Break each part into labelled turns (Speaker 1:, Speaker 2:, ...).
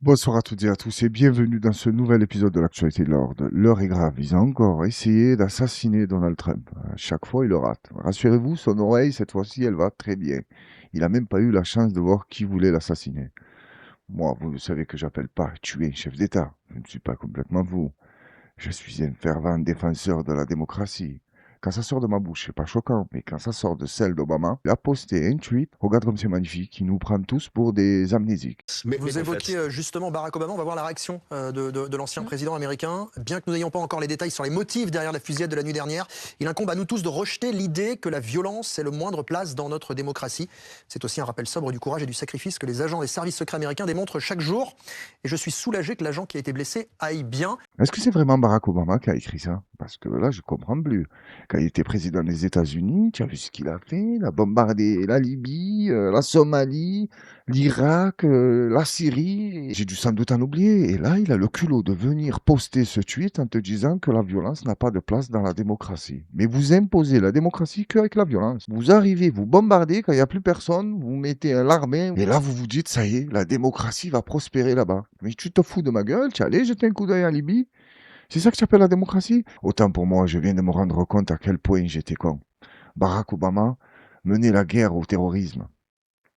Speaker 1: Bonsoir à toutes et à tous et bienvenue dans ce nouvel épisode de l'actualité de l'ordre. L'heure est grave, ils ont encore essayé d'assassiner Donald Trump. À chaque fois, il le rate. Rassurez-vous, son oreille, cette fois-ci, elle va très bien. Il n'a même pas eu la chance de voir qui voulait l'assassiner. Moi, vous le savez que j'appelle pas tuer un chef d'État. Je ne suis pas complètement fou. Je suis un fervent défenseur de la démocratie. Quand ça sort de ma bouche, c'est pas choquant, mais quand ça sort de celle d'Obama, il a posté un tweet. Regarde comme c'est magnifique, il nous prend tous pour des amnésiques.
Speaker 2: Vous évoquiez justement Barack Obama, on va voir la réaction de l'ancien président américain. Bien que nous n'ayons pas encore les détails sur les motifs derrière la fusillade de la nuit dernière, il incombe à nous tous de rejeter l'idée que la violence ait le moindre place dans notre démocratie. C'est aussi un rappel sobre du courage et du sacrifice que les agents des services secrets américains démontrent chaque jour. Et je suis soulagé que l'agent qui a été blessé aille bien.
Speaker 1: Est-ce que c'est vraiment Barack Obama qui a écrit ça? Parce que là, je comprends plus. Quand il était président des États-Unis, tu as vu ce qu'il a fait? Il a bombardé la Libye, la Somalie, l'Irak, la Syrie. J'ai dû sans doute en oublier. Et là, il a le culot de venir poster ce tweet en te disant que la violence n'a pas de place dans la démocratie. Mais vous imposez la démocratie qu'avec la violence. Vous arrivez, vous bombardez quand il n'y a plus personne, vous mettez l'armée. Et là, vous vous dites, ça y est, la démocratie va prospérer là-bas. Mais tu te fous de ma gueule, tu es allé jeter un coup d'œil en Libye? C'est ça que tu appelles la démocratie? Autant pour moi, je viens de me rendre compte à quel point j'étais con. Barack Obama menait la guerre au terrorisme.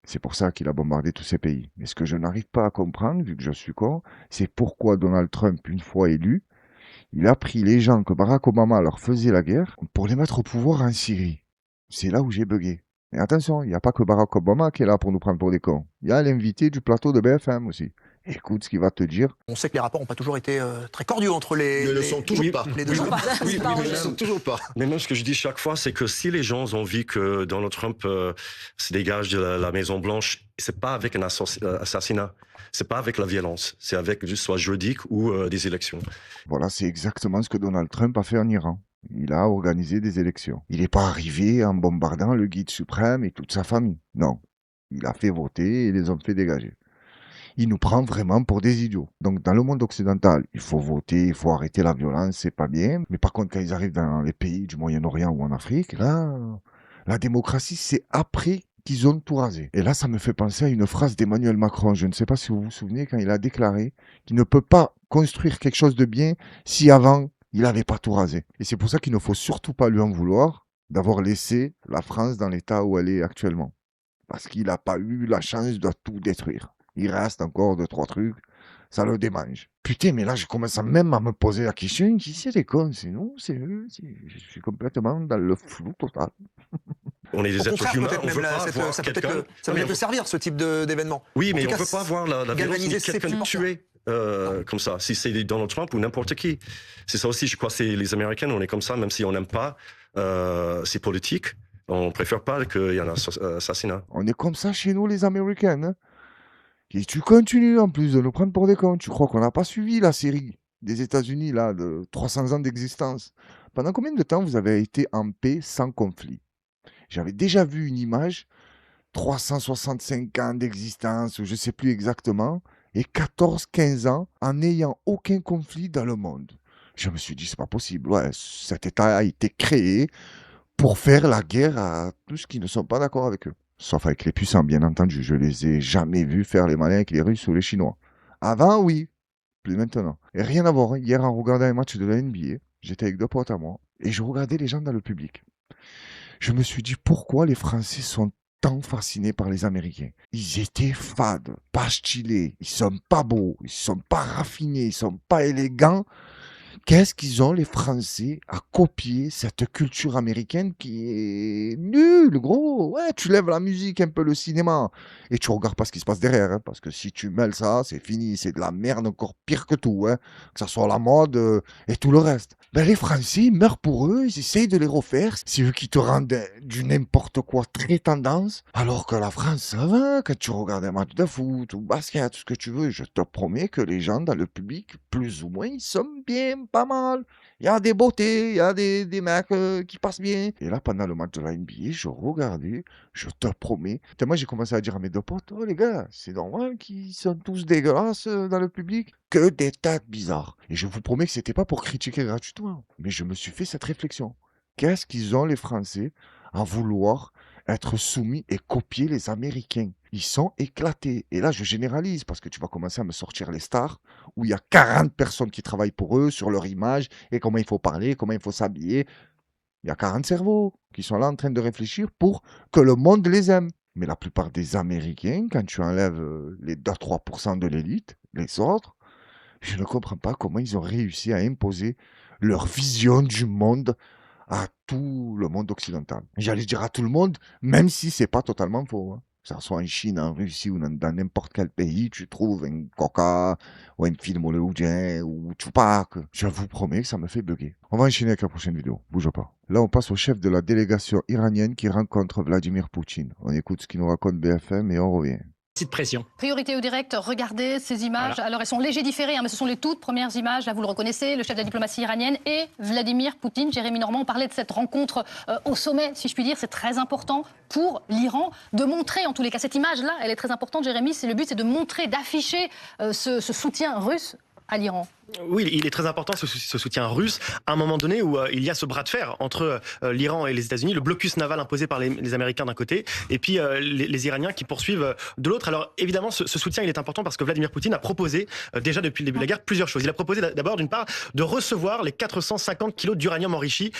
Speaker 1: C'est pour ça qu'il a bombardé tous ces pays. Mais ce que je n'arrive pas à comprendre, vu que je suis con, c'est pourquoi Donald Trump, une fois élu, il a pris les gens que Barack Obama leur faisait la guerre pour les mettre au pouvoir en Syrie. C'est là où j'ai bugué. Mais attention, il n'y a pas que Barack Obama qui est là pour nous prendre pour des cons. Il y a l'invité du plateau de BFM aussi. Écoute ce qu'il va te dire.
Speaker 2: On sait que les rapports n'ont pas toujours été très cordiaux entre
Speaker 3: Ne le sont toujours pas.
Speaker 2: les deux
Speaker 3: Oui,
Speaker 2: hommes.
Speaker 3: oui, ne le sont toujours pas.
Speaker 4: Mais même ce que je dis chaque fois, c'est que si les gens ont vu que Donald Trump se dégage de la Maison Blanche, c'est pas avec un assassinat, c'est pas avec la violence, c'est avec juste soit juridique ou des élections.
Speaker 1: Voilà, c'est exactement ce que Donald Trump a fait en Iran. Il a organisé des élections. Il n'est pas arrivé en bombardant le guide suprême et toute sa famille. Non. Il a fait voter et les ont fait dégager. Il nous prend vraiment pour des idiots. Donc, dans le monde occidental, il faut voter, il faut arrêter la violence, c'est pas bien. Mais par contre, quand ils arrivent dans les pays du Moyen-Orient ou en Afrique, là, la démocratie, c'est après qu'ils ont tout rasé. Et là, ça me fait penser à une phrase d'Emmanuel Macron. Je ne sais pas si vous vous souvenez quand il a déclaré qu'il ne peut pas construire quelque chose de bien si avant, il n'avait pas tout rasé. Et c'est pour ça qu'il ne faut surtout pas lui en vouloir d'avoir laissé la France dans l'état où elle est actuellement. Parce qu'il n'a pas eu la chance de tout détruire. Il reste encore deux, trois trucs. Ça le démange. Putain, mais là, je commence même à me poser la question, qui c'est les cons? C'est nous, c'est eux? Je suis complètement dans le flou total.
Speaker 4: On est
Speaker 2: Au
Speaker 4: des êtres
Speaker 2: contraire,
Speaker 4: humains,
Speaker 2: peut-être
Speaker 4: on
Speaker 2: même
Speaker 4: veut pas avoir
Speaker 2: ça peut
Speaker 4: quelqu'un.
Speaker 2: être ça peut servir ce type d'événement.
Speaker 4: Oui,
Speaker 2: En
Speaker 4: mais
Speaker 2: tout
Speaker 4: on
Speaker 2: cas,
Speaker 4: veut pas voir la violence
Speaker 2: galvaniser
Speaker 4: ni
Speaker 2: ses
Speaker 4: quelqu'un
Speaker 2: supporters.
Speaker 4: tué comme ça. Si c'est Donald Trump ou n'importe qui, c'est ça aussi. Je crois que c'est les Américains, on est comme ça, même si on n'aime pas. C'est politique. On préfère pas qu'il y ait un assassinat.
Speaker 1: On est comme ça chez nous, les Américains. Hein. Et tu continues en plus de nous prendre pour des cons. Tu crois qu'on n'a pas suivi la série des États-Unis, là, de 300 ans d'existence? Pendant combien de temps vous avez été en paix sans conflit? J'avais déjà vu une image, 365 ans d'existence, ou je ne sais plus exactement, et 14-15 ans en n'ayant aucun conflit dans le monde. Je me suis dit, c'est pas possible. Ouais, cet État a été créé pour faire la guerre à tous qui ne sont pas d'accord avec eux. Sauf avec les puissants, bien entendu. Je les ai jamais vus faire les malins avec les Russes ou les Chinois. Avant, oui, plus maintenant. Et rien à voir. Hein. Hier, en regardant un match de la NBA, j'étais avec deux potes à moi, et je regardais les gens dans le public. Je me suis dit, pourquoi les Français sont tant fascinés par les Américains? Ils étaient fades, pas stylés, ils sont pas beaux, ils sont pas raffinés, ils sont pas élégants. Qu'est-ce qu'ils ont, les Français, à copier cette culture américaine qui est nulle, gros? Ouais, tu lèves la musique, un peu le cinéma, et tu regardes pas ce qui se passe derrière, hein, parce que si tu mêles ça, c'est fini, c'est de la merde encore pire que tout, hein, que ça soit la mode et tout le reste. Ben, les Français, ils meurent pour eux, ils essayent de les refaire, c'est eux qui te rendent du n'importe quoi très tendance, alors que la France, ça va, quand tu regardes un match de foot ou basket, tout ce que tu veux, je te promets que les gens dans le public, plus ou moins, ils sont bien, pas mal. Il y a des beautés, il y a des mecs qui passent bien. Et là, pendant le match de la NBA, je regardais, je te promets. Moi, j'ai commencé à dire à mes deux potes, oh les gars, c'est normal qu'ils sont tous dégueulasses dans le public. Que des têtes bizarres. Et je vous promets que c'était pas pour critiquer gratuitement. Mais je me suis fait cette réflexion. Qu'est-ce qu'ils ont, les Français, à vouloir être soumis et copier les Américains? Ils sont éclatés. Et là, je généralise parce que tu vas commencer à me sortir les stars où il y a 40 personnes qui travaillent pour eux sur leur image et comment il faut parler, comment il faut s'habiller. Il y a 40 cerveaux qui sont là en train de réfléchir pour que le monde les aime. Mais la plupart des Américains, quand tu enlèves les 2-3% de l'élite, les autres, je ne comprends pas comment ils ont réussi à imposer leur vision du monde à tout le monde occidental. J'allais dire à tout le monde, même si c'est pas totalement faux, hein. Que ça soit en Chine, en Russie ou dans n'importe quel pays, tu trouves un Coca ou un film hollywoodien ou Tupac. Je vous promets que ça me fait bugger. On va enchaîner avec la prochaine vidéo. Bouge pas. Là, on passe au chef de la délégation iranienne qui rencontre Vladimir Poutine. On écoute ce qu'il nous raconte BFM et on revient.
Speaker 5: Petite pression.
Speaker 6: Priorité au direct, regardez ces images.
Speaker 5: Voilà.
Speaker 6: Alors elles sont légers différées, hein, mais ce sont les toutes premières images. Là, vous le reconnaissez, le chef de la diplomatie iranienne et Vladimir Poutine. Jérémy Normand, on parlait de cette rencontre au sommet, si je puis dire. C'est très important pour l'Iran de montrer, en tous les cas, cette image-là, elle est très importante, Jérémy. Le but, c'est de montrer, d'afficher ce soutien russe à l'Iran.
Speaker 5: Oui, il est très important ce soutien russe à un moment donné où il y a ce bras de fer entre l'Iran et les États-Unis, le blocus naval imposé par les Américains d'un côté, et puis les Iraniens qui poursuivent de l'autre. Alors évidemment, ce soutien il est important parce que Vladimir Poutine a proposé déjà depuis le début de la guerre plusieurs choses. Il a proposé d'abord d'une part de recevoir les 450 kilos d'uranium enrichi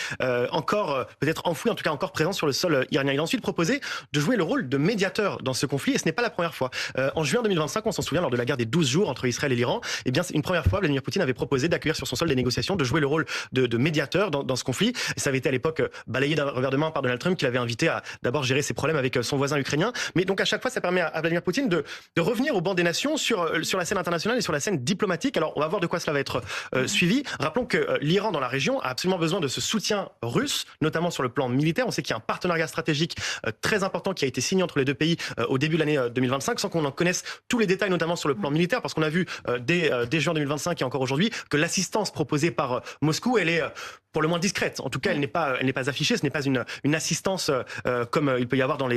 Speaker 5: encore peut-être enfouis, en tout cas encore présents sur le sol iranien. Il a ensuite proposé de jouer le rôle de médiateur dans ce conflit, et ce n'est pas la première fois. En juin 2025, on s'en souvient, lors de la guerre des 12 jours entre Israël et l'Iran, eh bien c'est une première fois Vladimir Poutine avait proposé d'accueillir sur son sol des négociations, de jouer le rôle de médiateur dans ce conflit. Et ça avait été à l'époque balayé d'un revers de main par Donald Trump, qui l'avait invité à d'abord gérer ses problèmes avec son voisin ukrainien. Mais donc à chaque fois, ça permet à Vladimir Poutine de revenir au banc des nations sur la scène internationale et sur la scène diplomatique. Alors on va voir de quoi cela va être suivi. Rappelons que l'Iran dans la région a absolument besoin de ce soutien russe, notamment sur le plan militaire. On sait qu'il y a un partenariat stratégique très important qui a été signé entre les deux pays au début de l'année 2025, sans qu'on en connaisse tous les détails, notamment sur le plan militaire, parce qu'on a vu dès juin 2025 et encore aujourd'hui que l'assistance proposée par Moscou, elle est pour le moins discrète. En tout cas, elle n'est pas affichée. Ce n'est pas une assistance comme il peut y avoir dans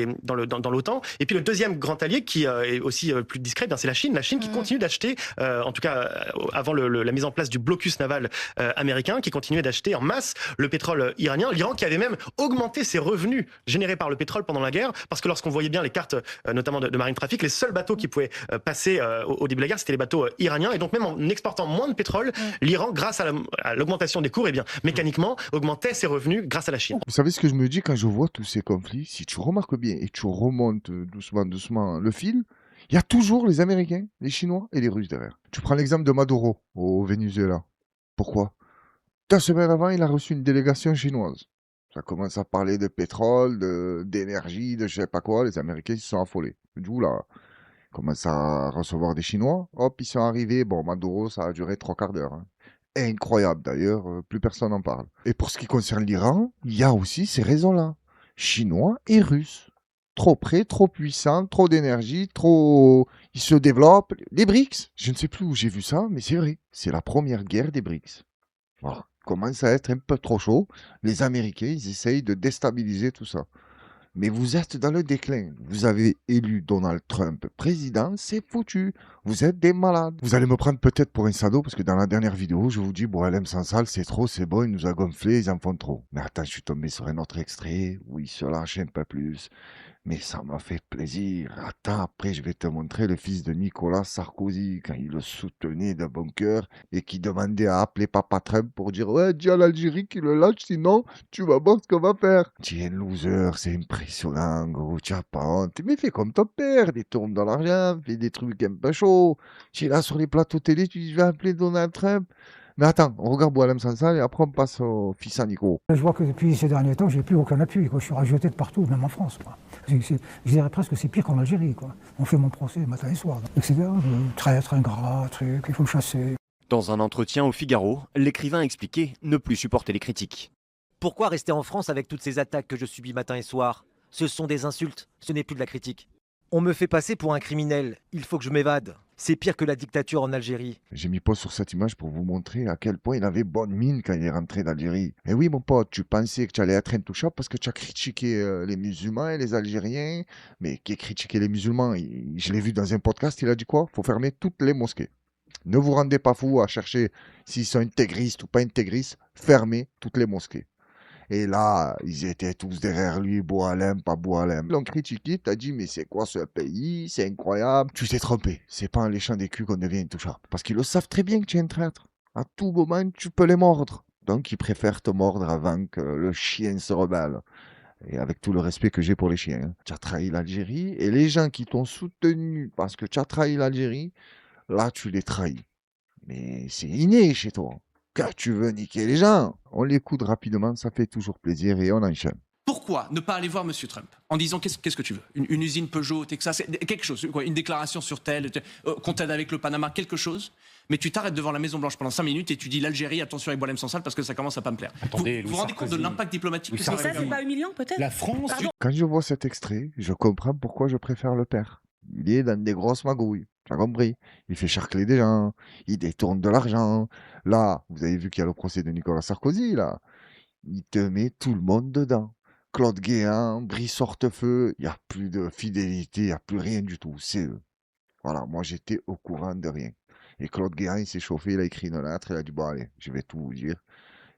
Speaker 5: l'OTAN. Et puis le deuxième grand allié qui est aussi plus discret, c'est la Chine. La Chine qui continue d'acheter, en tout cas avant la mise en place du blocus naval américain, qui continuait d'acheter en masse le pétrole iranien. L'Iran qui avait même augmenté ses revenus générés par le pétrole pendant la guerre, parce que lorsqu'on voyait bien les cartes, notamment de marine trafic, les seuls bateaux qui pouvaient passer au début de la guerre, c'était les bateaux iraniens. Et donc même en exportant moins de pétrole, l'Iran, grâce à l'augmentation des cours, eh bien, mécaniquement, augmentait ses revenus grâce à la Chine.
Speaker 1: Vous savez ce que je me dis quand je vois tous ces conflits? Si tu remarques bien et tu remontes doucement le fil, il y a toujours les Américains, les Chinois et les Russes derrière. Tu prends l'exemple de Maduro au Venezuela. Pourquoi? 2 semaines avant, il a reçu une délégation chinoise. Ça commence à parler de pétrole, d'énergie, de je sais pas quoi. Les Américains se sont affolés. Du coup, là, ils commencent à recevoir des Chinois. Hop, ils sont arrivés. Bon, Maduro, ça a duré 3 quarts d'heure, hein. Incroyable d'ailleurs, plus personne n'en parle. Et pour ce qui concerne l'Iran, il y a aussi ces raisons-là. Chinois et Russes. Trop près, trop puissants, trop d'énergie, trop... Ils se développent. Les BRICS, je ne sais plus où j'ai vu ça, mais c'est vrai. C'est la première guerre des BRICS. Voilà. Commence à être un peu trop chaud. Les Américains, ils essayent de déstabiliser tout ça. Mais vous êtes dans le déclin. Vous avez élu Donald Trump président, c'est foutu. Vous êtes des malades. Vous allez me prendre peut-être pour un salaud parce que dans la dernière vidéo, je vous dis, bon, LM sans salle, c'est trop, c'est bon, il nous a gonflé, ils en font trop. Mais attends, je suis tombé sur un autre extrait où il se lâche un peu plus. Mais ça m'a fait plaisir. Attends, après, je vais te montrer le fils de Nicolas Sarkozy, quand il le soutenait de bon cœur et qui demandait à appeler Papa Trump pour dire « Ouais, dis à l'Algérie qu'il le lâche, sinon tu vas voir ce qu'on va faire. » Tu es un loser, c'est impressionnant, gros, tu as pas honte. Mais fais comme ton père, détourne dans l'argent, fais des trucs un peu chauds. Tu es là sur les plateaux télé, tu dis « Je vais appeler Donald Trump. » Mais attends, on regarde Boualem Sansal et après on passe au fils à Nico.
Speaker 7: Je vois que depuis ces derniers temps, j'ai plus aucun appui, quoi. Je suis rejeté de partout, même en France, quoi. Je dirais presque que c'est pire qu'en Algérie, quoi. On fait mon procès matin et soir, etc. Traître, ingrat, truc, il faut le chasser.
Speaker 8: Dans un entretien au Figaro, l'écrivain expliquait ne plus supporter les critiques.
Speaker 9: Pourquoi rester en France avec toutes ces attaques que je subis matin et soir? Ce sont des insultes, ce n'est plus de la critique. On me fait passer pour un criminel, il faut que je m'évade. C'est pire que la dictature en Algérie.
Speaker 1: J'ai mis pause sur cette image pour vous montrer à quel point il avait bonne mine quand il est rentré d'Algérie. Et oui, mon pote, tu pensais que tu allais être intouchable parce que tu as critiqué les musulmans et les Algériens. Mais qui a critiqué les musulmans? Je l'ai vu dans un podcast, il a dit quoi? Faut fermer toutes les mosquées. Ne vous rendez pas fou à chercher s'ils sont intégristes ou pas intégristes. Fermez toutes les mosquées. Et là, ils étaient tous derrière lui, Boualem, pas Boualem. Ils l'ont critiqué, t'as dit, mais c'est quoi ce pays? C'est incroyable. Tu t'es trompé. C'est pas en léchant des culs qu'on devient intouchable. Parce qu'ils le savent très bien que tu es un traître. À tout moment, tu peux les mordre. Donc, ils préfèrent te mordre avant que le chien se rebelle. Et avec tout le respect que j'ai pour les chiens. Hein. Tu as trahi l'Algérie et les gens qui t'ont soutenu parce que tu as trahi l'Algérie, là, tu les trahis. Mais c'est inné chez toi. Quand tu veux niquer les gens, on les coude rapidement, ça fait toujours plaisir et on enchaîne.
Speaker 10: Pourquoi ne pas aller voir M. Trump en disant qu'est-ce que tu veux, une usine Peugeot au Texas, quelque chose, quoi, une déclaration sur qu'on t'aide avec le Panama, quelque chose, mais tu t'arrêtes devant la Maison-Blanche pendant 5 minutes et tu dis l'Algérie, attention avec Boualem Sansal parce que ça commence à pas me plaire.
Speaker 11: Attendez,
Speaker 10: vous vous rendez compte de l'impact diplomatique que ça
Speaker 11: Sarkozy.
Speaker 10: aurait
Speaker 11: Ça,
Speaker 10: eu?
Speaker 11: c'est pas
Speaker 12: humiliant peut-être?
Speaker 11: La France.
Speaker 1: Quand je vois cet extrait, je comprends pourquoi je préfère le père. Il est dans des grosses magouilles, tu as compris. Il fait charcler des gens, il détourne de l'argent. Là, vous avez vu qu'il y a le procès de Nicolas Sarkozy, là. Il te met tout le monde dedans. Claude Guéant, Brice Hortefeux, il n'y a plus de fidélité, il n'y a plus rien du tout, c'est eux. Voilà, moi j'étais au courant de rien. Et Claude Guéant, il s'est chauffé, il a écrit une lettre, il a dit, bon allez, je vais tout vous dire.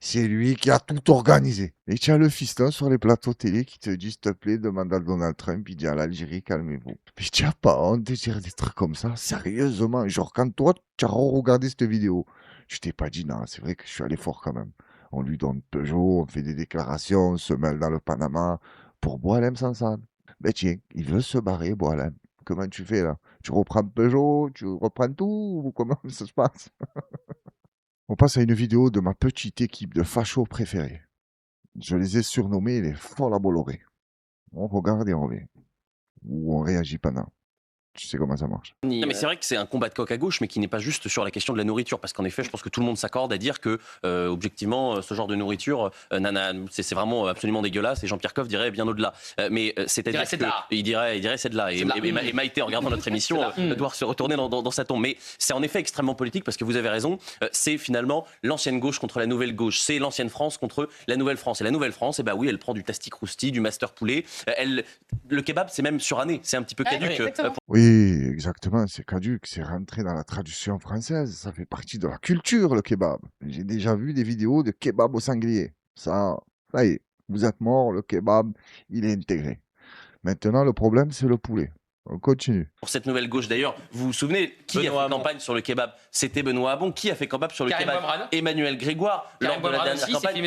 Speaker 1: C'est lui qui a tout organisé. Et tu as le fiston sur les plateaux télé qui te dit, s'il te plaît, demande à Donald Trump, il dit à l'Algérie, calmez-vous. Mais tu n'as pas honte de dire des trucs comme ça, sérieusement. Genre, quand toi, tu as regardé cette vidéo, tu t'es pas dit, non, c'est vrai que je suis allé fort quand même. On lui donne Peugeot, on fait des déclarations, on se mêle dans le Panama pour Boualem Sansal. Ben tiens, il veut se barrer, Boualem. Comment tu fais là? Tu reprends Peugeot, tu reprends tout ou comment ça se passe? On passe à une vidéo de ma petite équipe de fachos préférés. Je les ai surnommés les folles à Bolloré. On regarde et on revient. Ou on réagit pendant. Tu sais comment ça marche.
Speaker 13: Non, mais c'est vrai que c'est un combat de coq à gauche, mais qui n'est pas juste sur la question de la nourriture, parce qu'en effet, je pense que tout le monde s'accorde à dire que, objectivement, ce genre de nourriture, c'est vraiment absolument dégueulasse. Et Jean-Pierre Coff dirait bien au-delà. Mais c'est-à-dire qu'il dirait c'est de là. Et Maïté, en regardant notre émission, doit se retourner dans sa tombe. Mais c'est en effet extrêmement politique, parce que vous avez raison. C'est finalement l'ancienne gauche contre la nouvelle gauche. C'est l'ancienne France contre la nouvelle France. Et la nouvelle France, eh ben oui, elle prend du tasti crousti, du master poulet. Le kebab, c'est même suranné. C'est un petit peu caduc.
Speaker 1: Oui, exactement, c'est caduc, c'est rentré dans la tradition française, ça fait partie de la culture, le kebab. J'ai déjà vu des vidéos de kebab au sanglier. Ça y est, vous êtes mort, le kebab, il est intégré. Maintenant, le problème, c'est le poulet. On continue.
Speaker 13: Pour cette nouvelle gauche d'ailleurs, vous vous souvenez qui a fait campagne sur le kebab? C'était Benoît Hamon. Qui a fait campagne sur le kebab? Emmanuel Grégoire. Lors de la dernière campagne,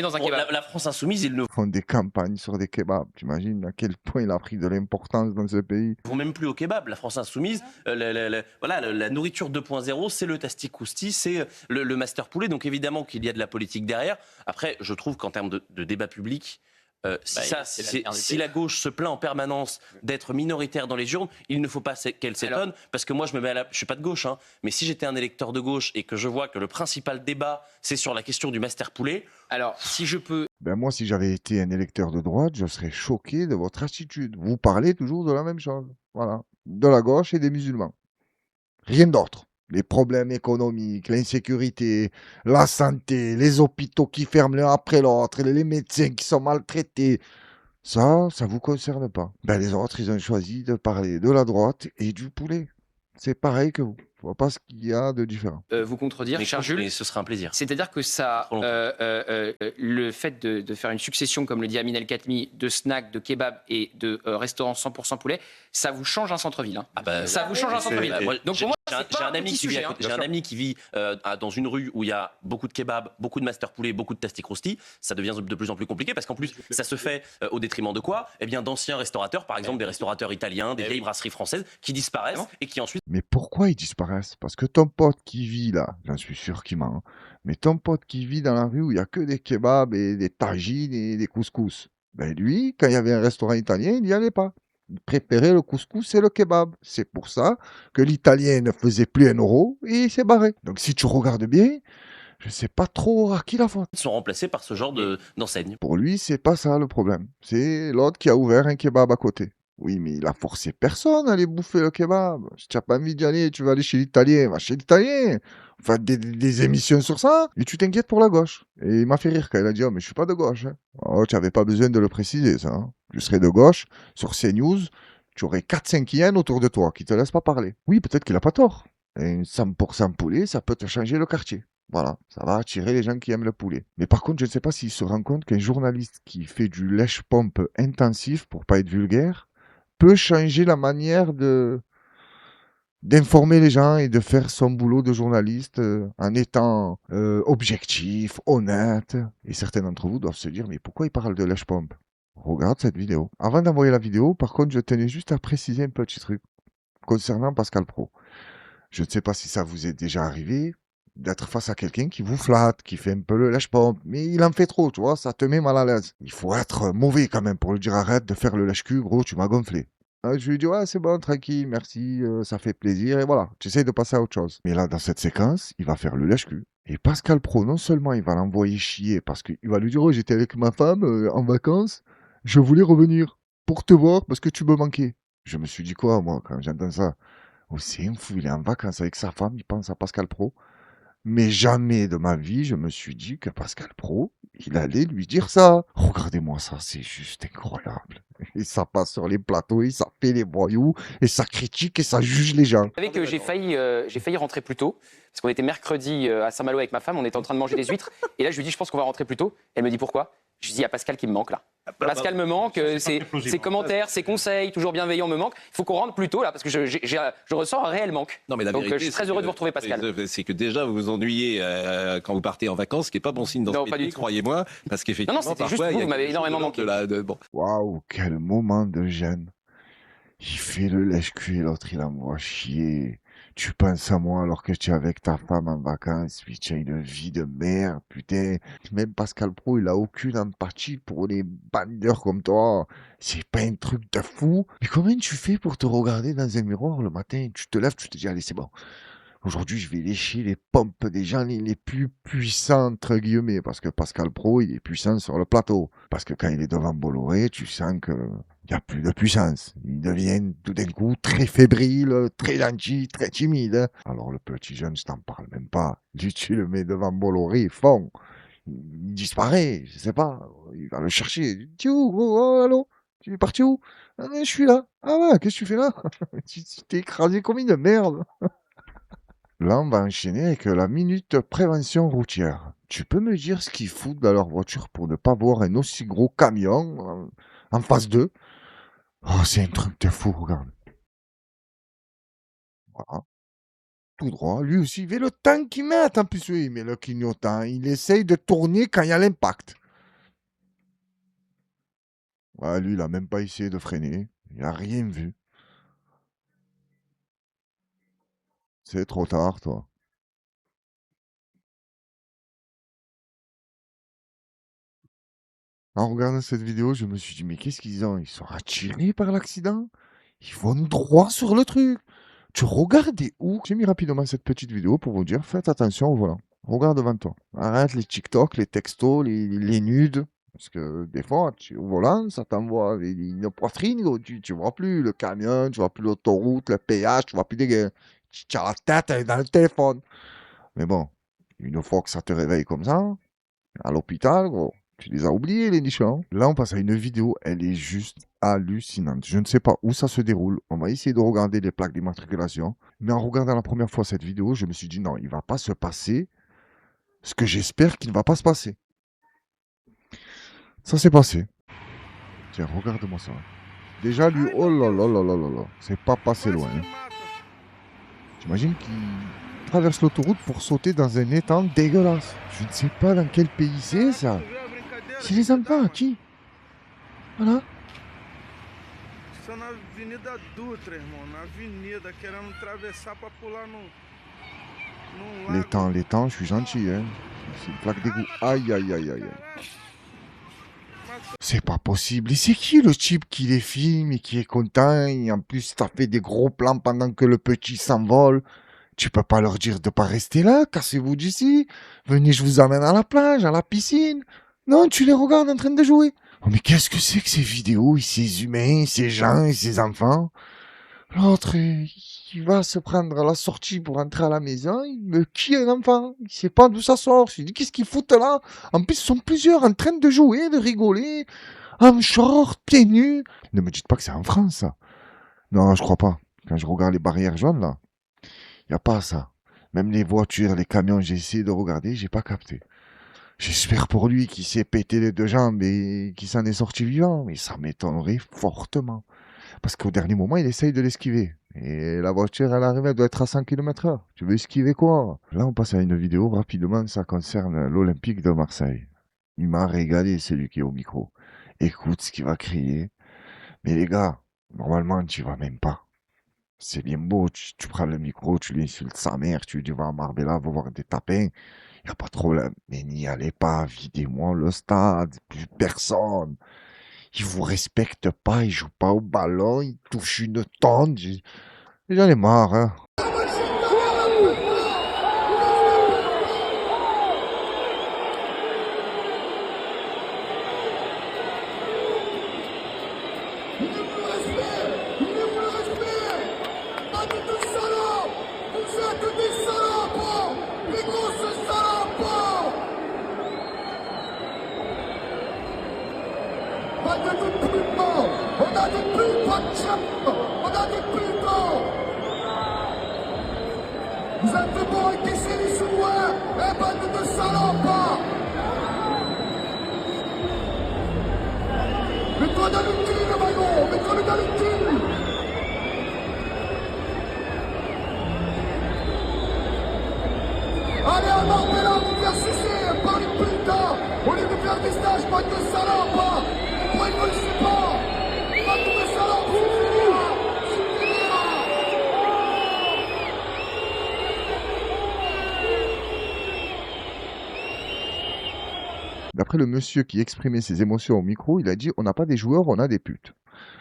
Speaker 13: la France Insoumise, ils ne
Speaker 1: font des campagnes sur des kebabs. Tu imagines à quel point il a pris de l'importance dans ce pays?
Speaker 13: vont même plus au kebab. La France Insoumise, la nourriture 2.0, c'est le tasti crousti, c'est le master poulet. Donc évidemment qu'il y a de la politique derrière. Après, je trouve qu'en termes de débat public, si la gauche se plaint en permanence d'être minoritaire dans les urnes, il ne faut pas qu'elle s'étonne, parce que moi je suis pas de gauche, hein, mais si j'étais un électeur de gauche et que je vois que le principal débat c'est sur la question du master poulet, alors si je peux...
Speaker 1: Ben moi, si j'avais été un électeur de droite, je serais choqué de votre attitude. Vous parlez toujours de la même chose, voilà, de la gauche et des musulmans. Rien d'autre. Les problèmes économiques, l'insécurité, la santé, les hôpitaux qui ferment l'un après l'autre, les médecins qui sont maltraités. Ça vous concerne pas. Ben, les autres, ils ont choisi de parler de la droite et du poulet. C'est pareil que vous. Je vois pas ce qu'il y a de différent.
Speaker 14: Vous contredire, cher Jules.
Speaker 13: Ce serait un plaisir.
Speaker 14: C'est-à-dire que ça, le fait de faire une succession, comme le dit Amin El Khatmi, de snacks, de kebabs et de restaurants 100% poulet, ça vous change un centre-ville. Hein. Ça vous change un centre-ville. Donc pour moi, j'ai
Speaker 13: un ami qui vit dans une rue où il y a beaucoup de kebabs, beaucoup de master poulet, beaucoup de tasti crousti. Ça devient de plus en plus compliqué parce qu'en plus, ça se fait au détriment de quoi? Eh bien, d'anciens restaurateurs, par exemple des restaurateurs italiens, des vieilles brasseries françaises qui disparaissent et qui ensuite...
Speaker 1: Mais pourquoi ils disparaissent? Parce que ton pote qui vit là, j'en suis sûr qu'il ment, mais ton pote qui vit dans la rue où il n'y a que des kebabs et des tagines et des couscous, ben lui, quand il y avait un restaurant italien, il n'y allait pas. Il préférait le couscous et le kebab. C'est pour ça que l'italien ne faisait plus 1 euro et il s'est barré. Donc si tu regardes bien, je ne sais pas trop à qui la faute.
Speaker 13: Ils sont remplacés par ce genre d'enseigne.
Speaker 1: Pour lui, c'est pas ça le problème. C'est l'autre qui a ouvert un kebab à côté. Oui, mais il a forcé personne à aller bouffer le kebab. Si tu n'as pas envie d'y aller, tu vas aller chez l'italien, va chez l'italien. Enfin, des émissions sur ça, et tu t'inquiètes pour la gauche. Et il m'a fait rire quand il a dit, oh, mais je suis pas de gauche. Hein. Oh, tu n'avais pas besoin de le préciser, ça. Hein. Tu serais de gauche, sur CNews, tu aurais 4-5 hyènes autour de toi qui te laissent pas parler. Oui, peut-être qu'il a pas tort. Et 100% poulet, ça peut te changer le quartier. Voilà, ça va attirer les gens qui aiment le poulet. Mais par contre, je ne sais pas s'il se rend compte qu'un journaliste qui fait du lèche-pompe intensif, pour pas être vulgaire, peut changer la manière d'informer les gens et de faire son boulot de journaliste en étant objectif, honnête. Et certains d'entre vous doivent se dire, mais pourquoi il parle de lèche-pompe? Regarde cette vidéo. Avant d'envoyer la vidéo, par contre, je tenais juste à préciser un petit truc concernant Pascal Praud. Je ne sais pas si ça vous est déjà arrivé d'être face à quelqu'un qui vous flatte, qui fait un peu le lèche-pompe, mais il en fait trop, tu vois, ça te met mal à l'aise. Il faut être mauvais quand même pour lui dire arrête de faire le lèche-cul, gros, tu m'as gonflé. Je lui dis ouais, c'est bon, tranquille, merci, ça fait plaisir, et voilà, tu essaies de passer à autre chose. Mais là, dans cette séquence, il va faire le lèche-cul. Et Pascal Praud, non seulement il va l'envoyer chier, parce qu'il va lui dire oh, j'étais avec ma femme en vacances, je voulais revenir pour te voir parce que tu me manquais. Je me suis dit quoi, moi, quand j'entends ça? Oh, c'est un fou, il est en vacances avec sa femme, il pense à Pascal Praud. Mais jamais de ma vie, je me suis dit que Pascal Praud, il allait lui dire ça. Regardez-moi ça, c'est juste incroyable. Et ça passe sur les plateaux, et ça fait les voyous, et ça critique, et ça juge les gens.
Speaker 14: Vous savez que j'ai failli rentrer plus tôt, parce qu'on était mercredi à Saint-Malo avec ma femme, on était en train de manger des huîtres, et là je lui dis je pense qu'on va rentrer plus tôt. Elle me dit pourquoi? Je lui dis il y a Pascal qui me manque là. Pascal me manque, ses commentaires, ses conseils, toujours bienveillants me manquent. Il faut qu'on rentre plus tôt là, parce que je ressens un réel manque.
Speaker 11: Non, mais la
Speaker 14: Donc
Speaker 11: vérité,
Speaker 14: je suis très heureux de vous retrouver Pascal.
Speaker 11: C'est que déjà vous vous ennuyez quand vous partez en vacances, ce qui n'est pas bon signe dans ce métier, croyez-moi, parce qu'effectivement,
Speaker 14: Non, c'était juste
Speaker 11: parfois,
Speaker 14: vous m'avez énormément manqué.
Speaker 11: Bon.
Speaker 1: Waouh, quel moment de gêne. Il fait le lèche-cul et l'autre il envoie chier. Tu penses à moi alors que tu es avec ta femme en vacances, puis tu as une vie de merde, putain. Même Pascal Praud, il a aucune empathie pour les bandeurs comme toi. C'est pas un truc de fou. Mais comment tu fais pour te regarder dans un miroir le matin? Tu te lèves, tu te dis, allez, c'est bon. Aujourd'hui, je vais lécher les pompes des gens les plus puissants, entre guillemets, parce que Pascal Praud, il est puissant sur le plateau. Parce que quand il est devant Bolloré, tu sens qu'il n'y a plus de puissance. Il devient tout d'un coup très fébrile, très gentil, très timide. Hein. Alors le petit jeune, je t'en parle même pas. Lui, tu le mets devant Bolloré, il fond. Il disparaît, je sais pas. Il va le chercher. Il dit, tu es où? Oh, allô? Tu es parti où? Ah, je suis là. Ah ouais, qu'est-ce que tu fais là? Tu t'es écrasé comme une merde. Là, on va enchaîner avec la minute prévention routière. Tu peux me dire ce qu'ils foutent dans leur voiture pour ne pas voir un aussi gros camion en face d'eux? Oh, c'est un truc de fou, regarde. Voilà. Tout droit. Lui aussi, il fait le temps qu'il met. En plus, oui, mais le clignotant, il essaye de tourner quand il y a l'impact. Ouais, lui, il a même pas essayé de freiner. Il a rien vu. C'est trop tard, toi. En regardant cette vidéo, je me suis dit, mais qu'est-ce qu'ils ont? Ils sont attirés par l'accident? Ils vont droit sur le truc. Tu regardais où? J'ai mis rapidement cette petite vidéo pour vous dire, faites attention au volant. Regarde devant toi. Arrête les TikTok, les textos, les nudes. Parce que des fois, au volant, ça t'envoie une poitrine, tu vois plus le camion, tu vois plus l'autoroute, le péage, tu vois plus des gars. Tu as la tête elle est dans le téléphone. Mais bon, une fois que ça te réveille comme ça, à l'hôpital, gros, tu les as oubliés, les nichons. Là, on passe à une vidéo, elle est juste hallucinante. Je ne sais pas où ça se déroule. On va essayer de regarder les plaques d'immatriculation. Mais en regardant la première fois cette vidéo, je me suis dit non, il ne va pas se passer ce que j'espère qu'il ne va pas se passer. Ça s'est passé. Tiens, regarde-moi ça. Déjà, lui, oh là là là là là là, c'est pas passé loin. Hein. J'imagine qu'il traverse l'autoroute pour sauter dans un étang dégueulasse. Je ne sais pas dans quel pays c'est ça. C'est les enfants, qui? Voilà. L'étang, je suis gentil, hein. C'est une plaque d'égout. Aïe, aïe, aïe, aïe. C'est pas possible. Et c'est qui le type qui les filme et qui est content? Et en plus, t'as fait des gros plans pendant que le petit s'envole. Tu peux pas leur dire de pas rester là, cassez-vous d'ici. Venez, je vous amène à la plage, à la piscine. Non, tu les regardes en train de jouer. Oh, mais qu'est-ce que c'est que ces vidéos, et ces humains, ces gens et ces enfants? L'autre, il va se prendre à la sortie pour entrer à la maison, il me qui un enfant? Il sait pas d'où ça sort. Je lui dis, qu'est-ce qu'ils foutent là? En plus, ils sont plusieurs en train de jouer, de rigoler, en short, pieds nus. Ne me dites pas que c'est en France, ça. Non, je crois pas. Quand je regarde les barrières jaunes, là, il n'y a pas ça. Même les voitures, les camions, j'ai essayé de regarder, j'ai pas capté. J'espère pour lui qu'il s'est pété les 2 jambes et qu'il s'en est sorti vivant, mais ça m'étonnerait fortement. Parce qu'au dernier moment, il essaye de l'esquiver. Et la voiture, elle arrive, elle doit être à 100 km/h. Tu veux esquiver quoi? Là, on passe à une vidéo rapidement, ça concerne l'Olympique de Marseille. Il m'a régalé, celui qui est au micro. Écoute ce qu'il va crier. Mais les gars, normalement, tu vas même pas. C'est bien beau, tu prends le micro, tu lui insultes sa mère, tu lui dis va à Marbella, va voir des tapins. Y a pas de problème. Mais n'y allez pas, videz-moi le stade, plus personne. Ils vous respectent pas, ils jouent pas au ballon, ils touchent une tonne. J'en ai marre, hein.
Speaker 12: Vous êtes bons et caissez les sous-loin, et bande de salopes! Mets-toi dans le cul, le maillot! Mets-toi dans le cul! Allez, à Marbella, vous faire sucer par les putains! Au lieu de faire des stages, bande de salopes! Pourquoi il ne le sait pas? Bande de salopes, suffira!
Speaker 1: D'après le monsieur qui exprimait ses émotions au micro, il a dit « On n'a pas des joueurs, on a des putes ».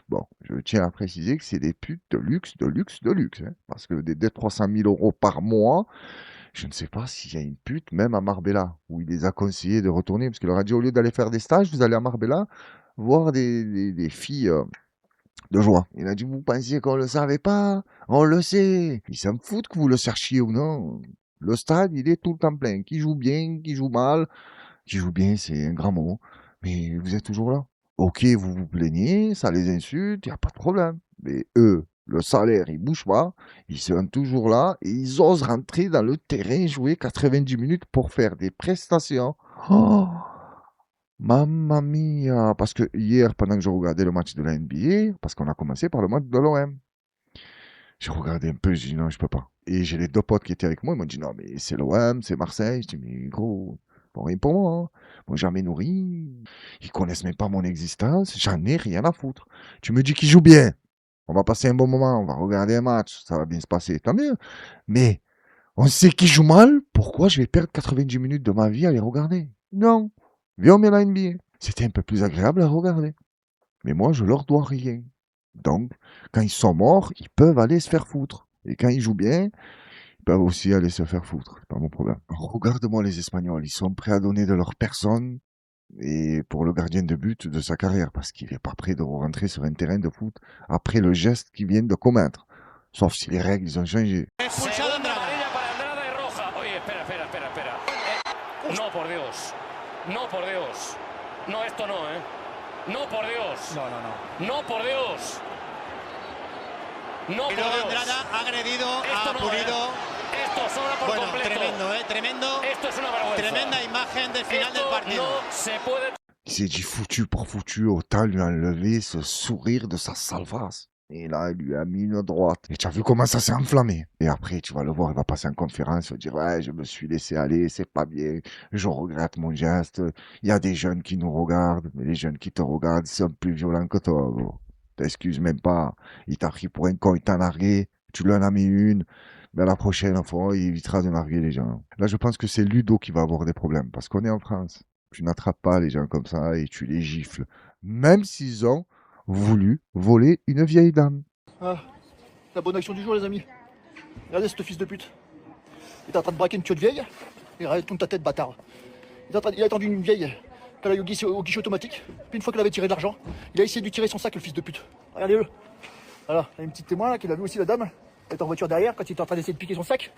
Speaker 1: Bon, je tiens à préciser que c'est des putes de luxe, de luxe, de luxe. Hein, parce que des 300 000 € par mois, je ne sais pas s'il y a une pute, même à Marbella, où il les a conseillés de retourner. Parce qu'il leur a dit, au lieu d'aller faire des stages, vous allez à Marbella voir des filles de joie. Il a dit, vous pensiez qu'on ne le savait pas? On le sait. Ils s'en foutent que vous le cherchiez ou non. Le stade, il est tout le temps plein. Qui joue bien, qui joue mal. Qui joue bien, c'est un grand mot. Mais vous êtes toujours là. Ok, vous vous plaignez, ça les insulte, il n'y a pas de problème. Mais eux, le salaire, ils ne bougent pas, ils sont toujours là et ils osent rentrer dans le terrain, jouer 90 minutes pour faire des prestations. Oh, mamma mia! Parce que hier, pendant que je regardais le match de la NBA, parce qu'on a commencé par le match de l'OM, j'ai regardé un peu, j'ai dit non, je peux pas. Et j'ai les 2 potes qui étaient avec moi, ils m'ont dit non, mais c'est l'OM, c'est Marseille. Je dis mais gros, bon, rien pour moi. Hein. Moi, jamais nourri. Ils connaissent même pas mon existence. J'en ai rien à foutre. Tu me dis qu'ils jouent bien. On va passer un bon moment. On va regarder un match. Ça va bien se passer. Tant mieux. Mais on sait qu'ils jouent mal. Pourquoi je vais perdre 90 minutes de ma vie à les regarder? Non. Viens, on met la NBA. C'était un peu plus agréable à regarder. Mais moi, je leur dois rien. Donc, quand ils sont morts, ils peuvent aller se faire foutre. Et quand ils jouent bien, ils peuvent aussi aller se faire foutre. C'est pas mon problème. Regarde-moi les Espagnols. Ils sont prêts à donner de leur personne et pour le gardien de but de sa carrière parce qu'il n'est pas prêt de rentrer sur un terrain de foot après le geste qu'ils viennent de commettre. Sauf si les règles, ils ont changé.
Speaker 15: No, por Dios. No, por Dios. No, esto no, ¿eh? No, por Dios. No, por Dios. No, por Dios.
Speaker 16: Andrada ha agredido,
Speaker 15: esto
Speaker 16: ha
Speaker 15: no,
Speaker 16: punido.
Speaker 15: Esto sobra por completo.
Speaker 16: Tremendo, tremendo.
Speaker 15: Esto es una vergüenza.
Speaker 16: Tremenda imagen del final
Speaker 15: esto
Speaker 16: del partido.
Speaker 15: No se puede.
Speaker 1: Il s'est dit foutu pour foutu, autant lui enlever ce sourire de sa sale face. Et là, il lui a mis une droite. Et tu as vu comment ça s'est enflammé. Et après, tu vas le voir, il va passer en conférence, il va dire, ouais, je me suis laissé aller, c'est pas bien, je regrette mon geste. Il y a des jeunes qui nous regardent, mais les jeunes qui te regardent, ils sont plus violents que toi, gros. T'excuses même pas. Il t'a pris pour un con, il t'a nargué, tu lui en as mis une. Mais la prochaine fois, il évitera de narguer les gens. Là, je pense que c'est Ludo qui va avoir des problèmes, parce qu'on est en France. Tu n'attrapes pas les gens comme ça et tu les gifles. Même s'ils ont voulu voler une vieille dame.
Speaker 17: Ah, la bonne action du jour, les amis. Regardez ce fils de pute. Il est en train de braquer une queue de vieille. Et regarde, tourne ta tête, bâtard. Il a attendu une vieille qu'elle aille au guichet automatique. Puis une fois qu'elle avait tiré de l'argent, il a essayé de lui tirer son sac, le fils de pute. Regardez-le. Voilà, il y a une petite témoin là qui l'a vu aussi, la dame. Elle est en voiture derrière quand il était en train d'essayer de piquer son sac.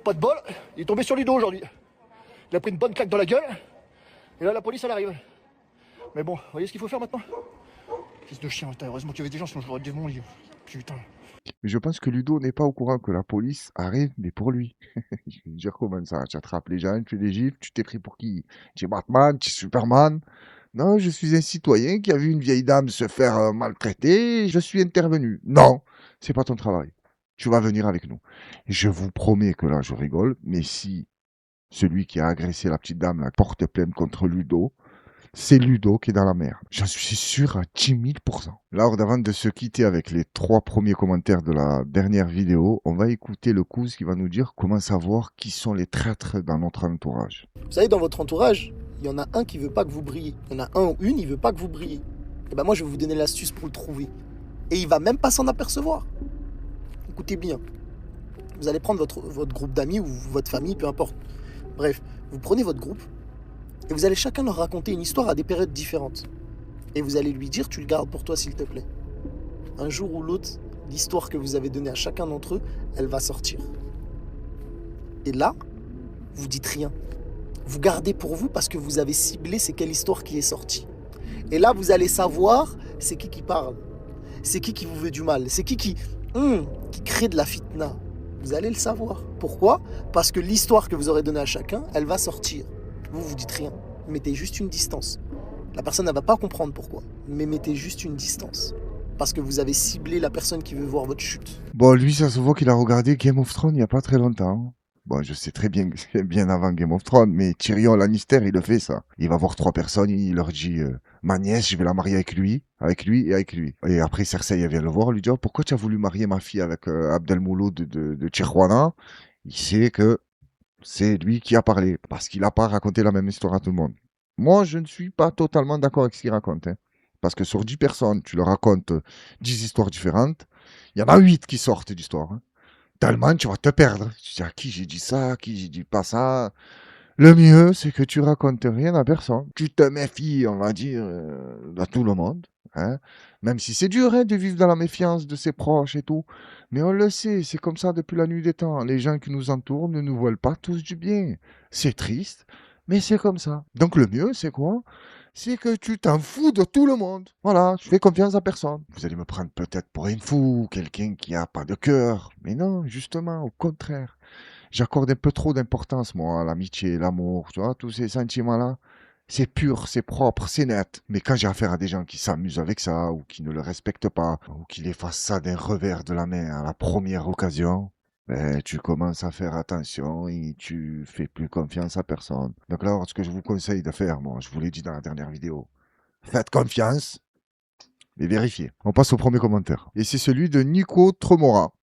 Speaker 17: Pas de bol, il est tombé sur le dos aujourd'hui. Il a pris une bonne claque dans la gueule. Et là, la police, elle arrive. Mais bon, vous voyez ce qu'il faut faire maintenant? Fils de chien, heureusement qu'il y avait des gens, sinon je l'aurais dit mon lit. Putain.
Speaker 1: Mais je pense que Ludo n'est pas au courant que la police arrive, mais pour lui. Je vais dire comment ça, tu attrapes les gens, tu les gifles, tu t'es pris pour qui? Tu es Batman, tu es Superman? Non, je suis un citoyen qui a vu une vieille dame se faire maltraiter, je suis intervenu. Non, c'est pas ton travail. Tu vas venir avec nous. Et je vous promets que là, je rigole, mais si celui qui a agressé la petite dame là, porte plainte contre Ludo, c'est Ludo qui est dans la merde. J'en suis sûr à 10 000%. Là, avant de se quitter avec les 3 premiers commentaires de la dernière vidéo, on va écouter le Kouz qui va nous dire comment savoir qui sont les traîtres dans notre entourage.
Speaker 18: Vous savez, dans votre entourage, il y en a un qui veut pas que vous brillez. Il y en a un ou une, il veut pas que vous brillez. Et ben moi, je vais vous donner l'astuce pour le trouver. Et il va même pas s'en apercevoir. Écoutez bien. Vous allez prendre votre groupe d'amis ou votre famille, peu importe. Bref, vous prenez votre groupe et vous allez chacun leur raconter une histoire à des périodes différentes. Et vous allez lui dire, tu le gardes pour toi s'il te plaît. Un jour ou l'autre, l'histoire que vous avez donnée à chacun d'entre eux, elle va sortir. Et là, vous dites rien. Vous gardez pour vous parce que vous avez ciblé c'est quelle histoire qui est sortie. Et là, vous allez savoir c'est qui parle. C'est qui vous veut du mal. C'est qui crée de la fitna. Vous allez le savoir. Pourquoi? Parce que l'histoire que vous aurez donnée à chacun, elle va sortir. Vous dites rien. Mettez juste une distance. La personne ne va pas comprendre pourquoi. Mais mettez juste une distance. Parce que vous avez ciblé la personne qui veut voir votre chute.
Speaker 1: Bon, lui, ça se voit qu'il a regardé Game of Thrones il n'y a pas très longtemps. Bon, je sais très bien que c'est bien avant Game of Thrones, mais Tyrion Lannister, il le fait ça. Il va voir 3 personnes, il leur dit ma nièce, je vais la marier avec lui et avec lui. Et après, Cersei, elle vient le voir, lui dit pourquoi tu as voulu marier ma fille avec Abdelmouloud de Tijuana? Il sait que c'est lui qui a parlé, parce qu'il n'a pas raconté la même histoire à tout le monde. Moi, je ne suis pas totalement d'accord avec ce qu'il raconte. Hein. Parce que sur 10 personnes, tu leur racontes 10 histoires différentes, il y en a 8 qui sortent d'histoire. Hein. Tellement, tu vas te perdre. Tu dis à qui j'ai dit ça, à qui j'ai dit pas ça. Le mieux, c'est que tu racontes rien à personne. Tu te méfies, on va dire, à tout le monde. Hein. Même si c'est dur hein, de vivre dans la méfiance de ses proches et tout. Mais on le sait, c'est comme ça depuis la nuit des temps. Les gens qui nous entourent ne nous veulent pas tous du bien. C'est triste, mais c'est comme ça. Donc le mieux, c'est quoi? C'est que tu t'en fous de tout le monde. Voilà, tu fais confiance à personne. Vous allez me prendre peut-être pour un fou, quelqu'un qui n'a pas de cœur. Mais non, justement, au contraire. J'accorde un peu trop d'importance, moi, à l'amitié, l'amour, tu vois, tous ces sentiments-là. C'est pur, c'est propre, c'est net. Mais quand j'ai affaire à des gens qui s'amusent avec ça, ou qui ne le respectent pas, ou qui les fassent ça d'un revers de la main à la première occasion, ben, tu commences à faire attention et tu fais plus confiance à personne. Donc là, ce que je vous conseille de faire, moi, je vous l'ai dit dans la dernière vidéo, faites confiance et vérifiez. On passe au premier commentaire. Et c'est celui de Nico Tremora.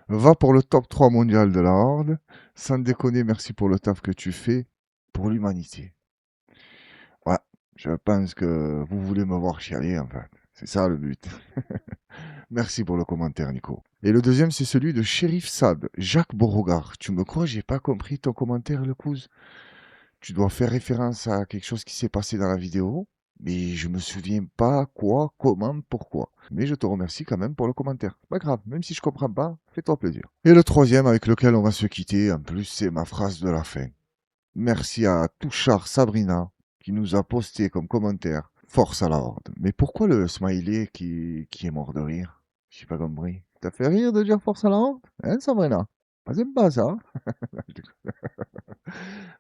Speaker 1: Va pour le top 3 mondial de la Horde. Sans déconner, merci pour le taf que tu fais pour l'humanité. Ouais, je pense que vous voulez me voir chialer, en fait. C'est ça le but. Merci pour le commentaire, Nico. Et le deuxième, c'est celui de Shérif Sad. Jacques Beauregard. Tu me crois, j'ai pas compris ton commentaire, le Kouz. Tu dois faire référence à quelque chose qui s'est passé dans la vidéo. Mais je me souviens pas quoi, comment, pourquoi. Mais je te remercie quand même pour le commentaire. Pas grave, même si je comprends pas, fais-toi plaisir. Et le troisième avec lequel on va se quitter, en plus, c'est ma phrase de la fin. Merci à Touchard Sabrina qui nous a posté comme commentaire Force à la Horde. Mais pourquoi le smiley qui est mort de rire? J'ai pas compris. T'as fait rire de dire Force à la Horde? Hein, Sabrina? J'aime pas ça.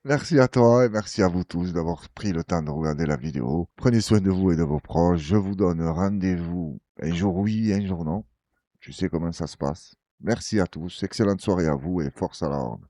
Speaker 1: Merci à toi et merci à vous tous d'avoir pris le temps de regarder la vidéo. Prenez soin de vous et de vos proches. Je vous donne rendez-vous un jour oui, un jour non. Je sais comment ça se passe. Merci à tous. Excellente soirée à vous et force à la Horde.